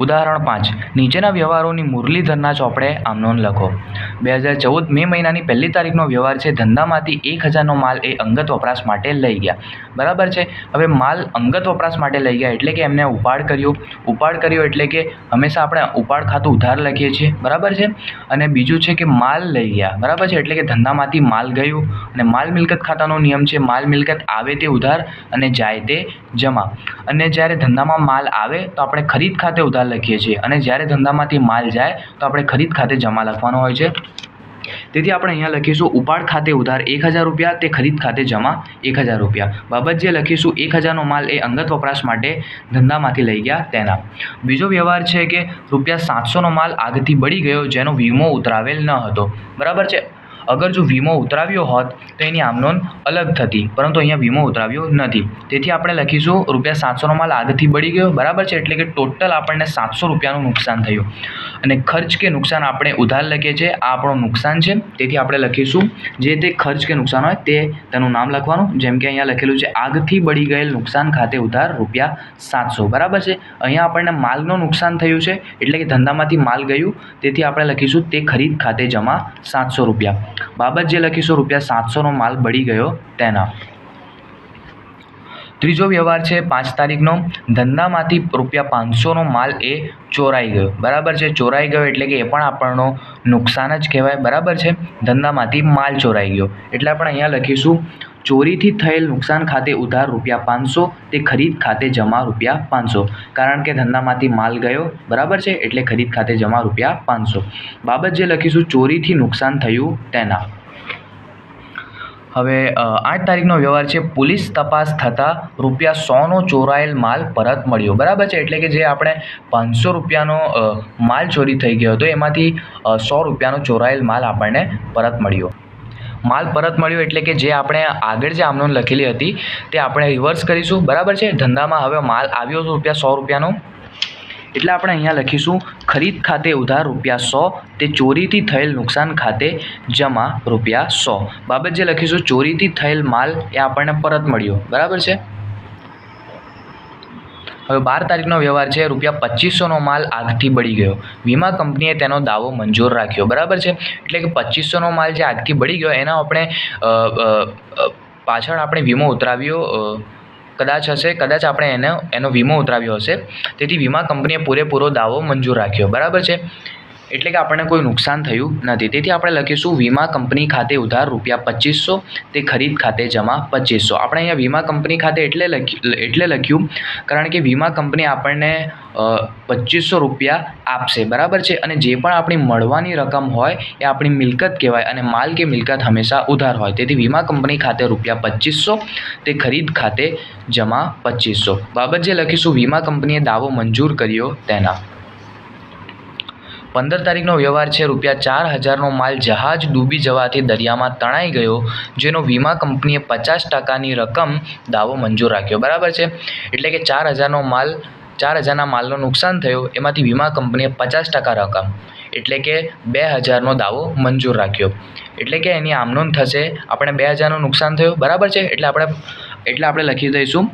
ઉદાહરણ 5 નીચેના વ્યવહારોની મુરલીધરના ચોપડે આમ નોંધ લખો. 2014 મે મહિનાની 1લી તારીખનો વ્યવહાર છે. ધંધામાંથી 1000નો માલ એ અંગત વપરાશ માટે લઈ ગયા. બરાબર છે. હવે માલ અંગત વપરાશ માટે લઈ ગયા એટલે કે એમને ઉપાડ કર્યો એટલે કે હંમેશા આપણે ઉપાડ ખાતું ઉધાર લખીએ છીએ. બરાબર છે. અને બીજું છે કે માલ લઈ ગયા. બરાબર છે. એટલે કે ધંધામાંથી માલ ગયું અને માલ મિલકત ખાતાનો નિયમ છે માલ મિલકત આવે તે ઉધાર અને જાય તે જમા. અને જ્યારે ધંધામાં માલ આવે તો આપણે ખરીદ ખાતે ઉધાર લખીએ છીએ અને જ્યારે ધંધામાંથી માલ જાય તો આપણે ખરીદ ખાતે જમા લખવાનો હોય છે. તેથી આપણે અહીંયા લખીશું ઉપાડ ખાતે ઉધાર 1000 રૂપિયા તે ખરીદ ખાતે જમા 1000 રૂપિયા. બાબત જે લખીશું 1000નો માલ એ અંગત વપરાશ માટે ધંધામાંથી લઈ ગયા તેના. બીજો વ્યવહાર છે કે ₹700નો માલ આગથી બળી ગયો જેનો વીમો ઉતરાવેલ ન હતો. બરાબર છે. અગર જો વીમો ઉતરાવ્યો હોત તો એની આમ નોંધ અલગ થતી, પરંતુ અહીંયા વીમો ઉતરાવ્યો નથી. તેથી આપણે લખીશું ₹700નો માલ આગથી બળી ગયો. બરાબર છે. એટલે કે ટોટલ આપણને ₹700નું નુકસાન થયું અને ખર્ચ કે નુકસાન આપણે ઉધાર લખીએ છીએ. આ આપણું નુકસાન છે. તેથી આપણે લખીશું જે તે ખર્ચ કે નુકસાન હોય તેનું નામ લખવાનું. જેમ કે અહીંયા લખેલું છે આગથી બળી ગયેલ નુકસાન ખાતે ઉધાર ₹700. બરાબર છે. અહીંયા આપણને માલનું નુકસાન થયું છે એટલે કે ધંધામાંથી માલ ગયું, તેથી આપણે લખીશું તે ખરીદ ખાતે જમા ₹700. બાબત જે લખીશું ₹700નો માલ બળી ગયો તેના. ત્રીજો વ્યવહાર છે 5 તારીખનો. ધંધામાંથી ₹500નો માલ એ ચોરાઈ ગયો. બરાબર છે. ચોરાઈ ગયો એટલે કે એ પણ આપણનો નુકસાન જ કહેવાય. બરાબર છે. ધંધામાંથી માલ ચોરાઈ ગયો એટલે આપણે અહીંયા લખીશું ચોરીથી થયેલ નુકસાન ખાતે ઉધાર ₹500 તે ખરીદ ખાતે જમા ₹500. કારણ કે ધંધામાંથી માલ ગયો. બરાબર છે. એટલે ખરીદ ખાતે જમા ₹500. બાબત જે લખીશું ચોરીથી નુકસાન થયું તેના. હવે 8 તારીખનો વ્યવહાર છે. પોલીસ તપાસ થતાં ₹100નો ચોરાયેલ માલ પરત મળ્યો. બરાબર છે. એટલે કે જે આપણે ₹500નો માલ ચોરી થઈ ગયો હતો એમાંથી ₹100નો ચોરાયેલ માલ આપણને પરત મળ્યો. માલ પરત મળ્યો એટલે કે જે આપણે આગળ જે આમ નોંધ લખેલી હતી તે આપણે રિવર્સ કરીશું. બરાબર છે. ધંધામાં હવે માલ આવ્યો છે ₹100નો એટલે આપણે અહીંયા લખીશું ખરીદ ખાતે ઉધાર ₹100 તે ચોરીથી થયેલ નુકસાન ખાતે જમા ₹100. બાબત જે લખીશું ચોરીથી થયેલ માલ એ આપણને પરત મળ્યો. બરાબર છે. હવે 12 તારીખનો વ્યવહાર છે. ₹2500નો માલ આગથી બળી ગયો. વીમા કંપનીએ તેનો દાવો મંજૂર રાખ્યો. બરાબર છે. એટલે કે 2500નો માલ જે આગથી બળી ગયો એના આપણે પાછળ આપણે વીમો ઉતરાવ્યો કદાચ આપણે એનો વીમો ઉતરાવ્યો હશે. તેથી વીમા કંપનીએ પૂરેપૂરો દાવો મંજૂર રાખ્યો. બરાબર છે. એટલે કે આપણને કોઈ નુકસાન થયું નથી. તેથી આપણે લખીશું વીમા કંપની ખાતે ઉધાર ₹2500 તે ખરીદ ખાતે જમા ₹2500. આપણે અહીંયા વીમા કંપની ખાતે એટલે લખ્યું કારણ કે વીમા કંપની આપણને ₹2500 આપશે. બરાબર છે. અને જે પણ આપણી મળવાની રકમ હોય એ આપણી મિલકત કહેવાય અને માલ કે મિલકત હંમેશા ઉધાર હોય. તેથી વીમા કંપની ખાતે ₹2500 તે ખરીદ ખાતે જમા ₹2500. બાબત જે લખીશું વીમા કંપનીએ દાવો મંજૂર કર્યો તેના. 15 તારીખનો વ્યવહાર છે. ₹4000નો માલ જહાજ ડૂબી જવાથી દરિયામાં તણાઈ ગયો જેનો વીમા કંપનીએ 50%ની રકમ દાવો મંજૂર રાખ્યો. બરાબર છે. એટલે કે 4000ના માલનું નુકસાન થયું એમાંથી વીમા કંપનીએ 50% રકમ એટલે કે 2000નો દાવો મંજૂર રાખ્યો. એટલે કે એની આમ નોંધ થશે આપણે 2000નું નુકસાન થયું. બરાબર છે. એટલે આપણે લખી દઈશું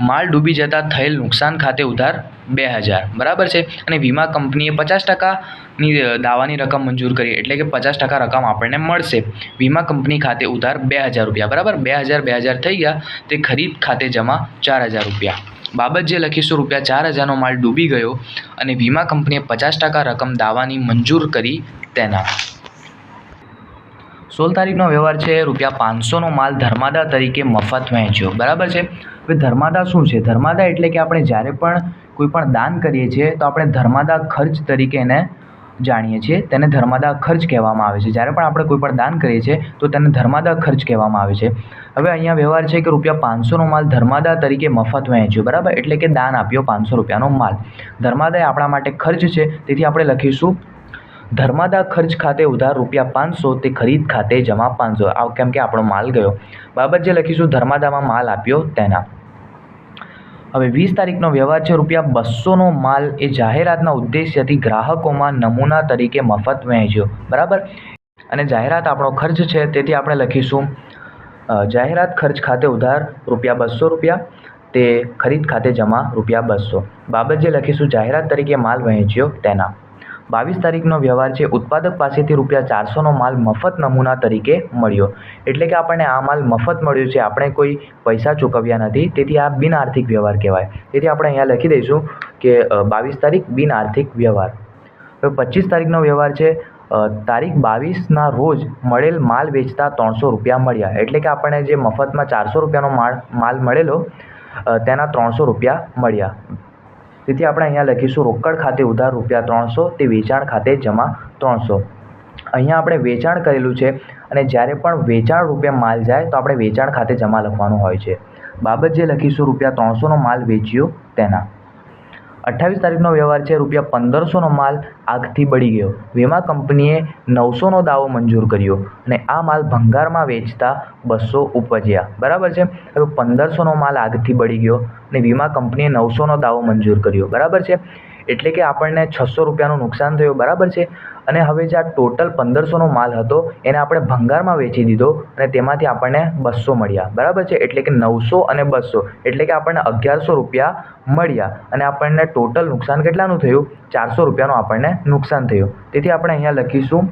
માલ ડૂબી જતાં થયેલ નુકસાન ખાતે ઉધાર 2000. બરાબર છે. અને વીમા કંપનીએ 50%ની દાવાની રકમ મંજૂર કરી એટલે કે 50% રકમ આપણને મળશે. વીમા કંપની ખાતે ઉધાર ₹2000. બરાબર. 2000 થઈ ગયા તે ખરીદ ખાતે જમા ₹4000. બાબત જે લખીશું ₹4000નો માલ ડૂબી ગયો અને વીમા કંપનીએ 50% રકમ દાવાની મંજૂર કરી તેના. 16 તારીખનો વ્યવહાર છે. ₹500નો માલ ધર્માદા તરીકે મફત વહેંચ્યો. બરાબર છે. હવે ધર્માદા શું છે? ધર્માદા એટલે કે આપણે જ્યારે પણ કોઈ પણ દાન કરીએ છીએ તો આપણે ધર્માદા ખર્ચ તરીકે એને જાણીએ છીએ. તેને ધર્માદા ખર્ચ કહેવામાં આવે છે. જ્યારે પણ આપણે કોઈ પણ દાન કરીએ છીએ તો તેને ધર્માદા ખર્ચ કહેવામાં આવે છે. હવે અહીંયા વ્યવહાર છે કે ₹500નો માલ ધર્માદા તરીકે મફત વહેંચ્યો. બરાબર. એટલે કે દાન આપ્યો ₹500નો માલ. ધર્માદા આપણા માટે ખર્ચ છે. તેથી આપણે લખીશું ધર્માદા ખર્ચ ખાતે ઉધાર ₹500 તે ખરીદ ખાતે જમા ₹500. કેમ કે આપણો માલ ગયો. બાબત જે લખીશું ધર્માદામાં માલ આપ્યો તેના. હવે 20 તારીખનો વ્યવહાર છે. ₹200નો માલ એ જાહેરાતના ઉદ્દેશ્યથી ગ્રાહકોમાં નમૂના તરીકે મફત વહેંચ્યો. બરાબર. અને જાહેરાત આપણો ખર્ચ છે. તેથી આપણે લખીશું જાહેરાત ખર્ચ ખાતે ઉધાર ₹200 તે ખરીદ ખાતે જમા ₹200. બાબત જે લખીશું જાહેરાત તરીકે માલ વહેંચ્યો તેના. 22 તારીખનો વ્યવહાર છે ઉત્પાદક પાસેથી ₹400નો માલ મફત નમૂના તરીકે મળ્યો. એટલે કે આપણને આ માલ મફત મળ્યો છે, આપણે કોઈ પૈસા ચૂકવ્યા નથી, તેથી આ બિન આર્થિક વ્યવહાર કહેવાય. તેથી આપણે અહીંયા લખી દઈશું કે 22 તારીખ બિન આર્થિક વ્યવહાર. હવે 25 તારીખનો વ્યવહાર છે તારીખ 22ના રોજ મળેલ માલ વેચતા ₹300 મળ્યા. એટલે કે આપણને જે મફતમાં ₹400નો માલ મળેલો તેના ₹300 મળ્યા. તેથી આપણે અહીંયા લખીશું રોકડ ખાતે ઉધાર ₹300 તે વેચાણ ખાતે જમા ₹300. અહીંયા આપણે વેચાણ કરેલું છે અને જ્યારે પણ વેચાણ રૂપે માલ જાય તો આપણે વેચાણ ખાતે જમા લખવાનું હોય છે. બાબત જે લખીશું ₹300નો માલ વેચ્યો તેના. 28 તારીખનો વ્યવહાર છે ₹1500નો માલ આગથી બળી ગયો. વીમા કંપનીએ 900નો દાવો મંજૂર કર્યો અને આ માલ ભંગારમાં વેચતા 200 ઉપજ્યા. બરાબર છે. હવે 1500નો માલ આગથી બળી ગયો અને વીમા કંપનીએ 900નો દાવો મંજૂર કર્યો. બરાબર છે. એટલે કે આપણને ₹600નું નુકસાન થયું. બરાબર છે. અને હવે જે આ ટોટલ 1500નો માલ હતો એને આપણે ભંગારમાં વેચી દીધો અને તેમાંથી આપણને 200 મળ્યા. બરાબર છે. એટલે કે 900 અને 200 એટલે કે આપણને ₹1100 મળ્યા અને આપણને ટોટલ નુકસાન કેટલાનું થયું? ₹400નું આપણને નુકસાન થયું. તેથી આપણે અહીંયા લખીશું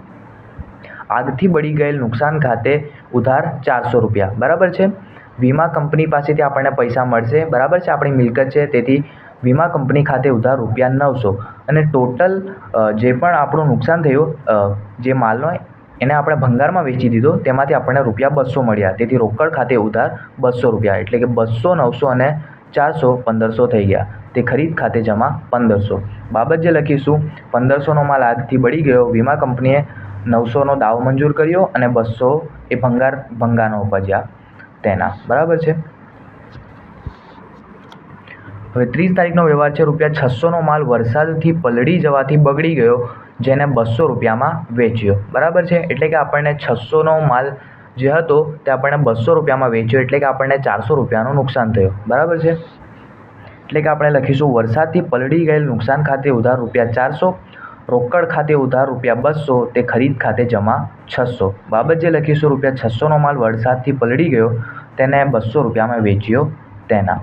આગથી બળી ગયેલ નુકસાન ખાતે ઉધાર ₹400. બરાબર છે. વીમા કંપની પાસેથી આપણને પૈસા મળશે. બરાબર છે. આપણી મિલકત છે, તેથી વીમા કંપની ખાતે ઉધાર ₹900 અને ટોટલ જે પણ આપણું નુકસાન થયું જે માલનો એને આપણે ભંગારમાં વેચી દીધો તેમાંથી આપણને ₹200 મળ્યા. તેથી રોકડ ખાતે ઉધાર ₹200 એટલે કે 200, 900 અને 400 1500 થઈ ગયા. તે ખરીદ ખાતે જમા ₹1500. બાબત જે લખીશું 1500નો માલ આગથી બળી ગયો. વીમા કંપનીએ 900નો દાવો મંજૂર કર્યો અને 200 એ ભંગાનો ઉપજ્યા તેના. બરાબર છે. હવે 30 તારીખનો વ્યવહાર છે ₹600નો માલ વરસાદથી પલળી જવાથી બગડી ગયો જેને ₹200માં વેચ્યો. બરાબર છે. એટલે કે આપણને 600નો માલ જે હતો તે આપણને ₹200માં વેચ્યો એટલે કે આપણને ₹400નું નુકસાન થયું. બરાબર છે. એટલે કે આપણે લખીશું વરસાદથી પલળી ગયેલ નુકસાન ખાતે ઉધાર ₹400, રોકડ ખાતે ઉધાર ₹200 તે ખરીદ ખાતે જમા ₹600. બાબત જે લખીશું ₹600નો માલ વરસાદથી પલળી ગયો તેને ₹200માં વેચ્યો તેના.